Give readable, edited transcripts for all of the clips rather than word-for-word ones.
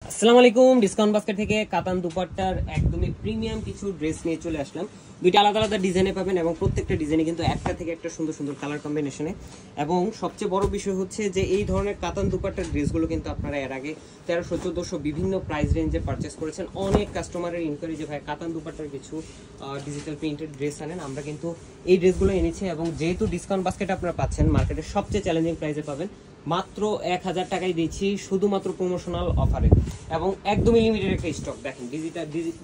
আসসালামু আলাইকুম। Discount basket থেকে কাতান দুপাট্টার একদমই প্রিমিয়াম কিছু ড্রেস নিয়ে চলে আসলাম। দুইটা আলাদা আলাদা ডিজাইনে পাবেন এবং প্রত্যেকটা ডিজাইনে কিন্তু একটা থেকে একটা সুন্দর সুন্দর কালার কম্বিনেশনে। এবং সবচেয়ে বড় বিষয় হচ্ছে যে এই ধরনের কাতান দুপাট্টার ড্রেসগুলো কিন্তু আপনারা এর আগে 1300-1400 বিভিন্ন প্রাইস রেঞ্জে পারচেস করেছেন। অনেক কাস্টমারের ইনকোয়ারি যে ভাই কাতান দুপাট্টার কিছু ডিজিটাল প্রিন্টেড ড্রেস আনেন, আমরা কিন্তু এই ড্রেসগুলো এনেছি। এবং যেহেতু ডিসকাউন্ট বাস্কেট আপনারা পাচ্ছেন মার্কেটের সবচেয়ে চ্যালেঞ্জিং প্রাইসে পাবেন, মাত্র 1000 টাকায় দিচ্ছি শুধুমাত্র প্রমোশনাল অফারে। এবং একদমই লিমিটেড একটা স্টক। দেখেন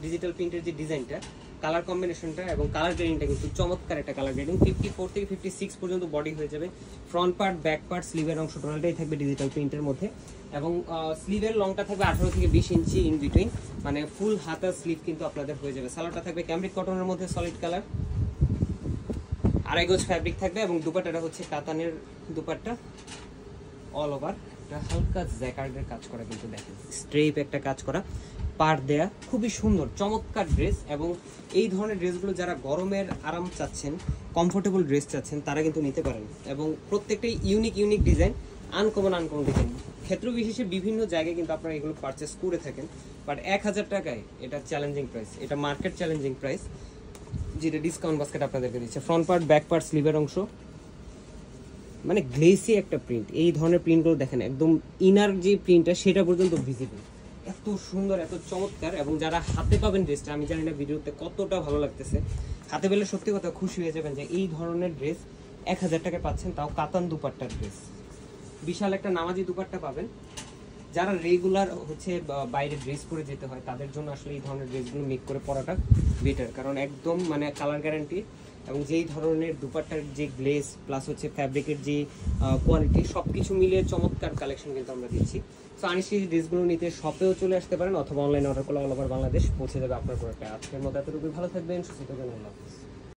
ডিজিটাল প্রিন্টের যে ডিজাইনটা, কালার কম্বিনেশনটা এবং কালার গ্রেডিংটা কিন্তু চমৎকার একটা কালার গ্রেডিং। 54 থেকে 56 পর্যন্ত বডি হয়ে যাবে। ফ্রন্ট পার্ট, ব্যাক পার্ট, স্লিভের অংশ টোটালটাই থাকবে ডিজিটাল প্রিন্টের মধ্যে। এবং স্লিভের লংটা থাকবে 18 থেকে 20 ইঞ্চি ইন বিটুইন, মানে ফুল হাতার স্লিভ কিন্তু আপনাদের হয়ে যাবে। সালোয়ারটা থাকবে ক্যামব্রিক কটনের মধ্যে সলিড কালার, আড়াই গজ ফ্যাব্রিক থাকবে। এবং দুপাট্টাটা হচ্ছে কাতানের দুপাট্টা, অল ওভার একটা হালকা জ্যাকার্ডের কাজ করা, কিন্তু দেখেন স্ট্রেপ একটা কাজ করা, পার দেয়া, খুবই সুন্দর চমৎকার ড্রেস। এবং এই ধরনের ড্রেসগুলো যারা গরমের আরাম চাচ্ছেন, কমফোর্টেবল ড্রেস চাচ্ছেন, তারা কিন্তু নিতে পারেন। এবং প্রত্যেকটাই ইউনিক ডিজাইন, আনকমন ডিজাইন। ক্ষেত্র বিশেষে বিভিন্ন জায়গায় কিন্তু আপনারা এগুলো পারচেস করে থাকেন, বাট 1000 টাকায় এটা চ্যালেঞ্জিং প্রাইস, এটা মার্কেট চ্যালেঞ্জিং প্রাইস, যেটা ডিসকাউন্ট বাস্কেট আপনাদেরকে দিচ্ছে। ফ্রন্ট পার্ট, ব্যাক পার্ট, স্লিভের অংশ, মানে গ্লেসি একটা প্রিন্ট। এই ধরনের প্রিন্টগুলো দেখেন একদম ইনার যে প্রিন্টটা সেটা পর্যন্ত ভিজিবল, এত সুন্দর, এত চমৎকার। এবং যারা হাতে পাবেন ড্রেসটা, আমি জানি না ভিডিওতে কতটা ভালো লাগতেছে, হাতে পেলে সত্যি কথা খুশি হয়ে যাবেন যে এই ধরনের ড্রেস 1000 টাকায় পাচ্ছেন, তাও কাতান দুপাট্টার ড্রেস। বিশাল একটা নামাজি দুপাট্টা পাবেন। যারা রেগুলার হচ্ছে বাইরে ড্রেস পরে যেতে হয় তাদের জন্য আসলে এই ধরনের ড্রেসগুলো মেক করে পরাটা বেটার, কারণ একদম মানে কালার গ্যারান্টি। এবং যেই ধরনের দুপাট্টার যে গ্লেস প্লাস হচ্ছে ফ্যাব্রিকের যে কোয়ালিটি, সব কিছু মিলিয়ে চমৎকার কালেকশন কিন্তু আমরা দিচ্ছি। সো আনিসি ড্রেসগুলো নিতে শপেও চলে আসতে পারেন, অথবা অনলাইনে অর্ডার করলে অল ওভার বাংলাদেশ পৌঁছে যাবে আপনার প্রোডাক্টে। আজকের মতো এতটুকুই, ভালো থাকবেন, সুস্থ থাকবেন, আল্লাহ হাফেজ।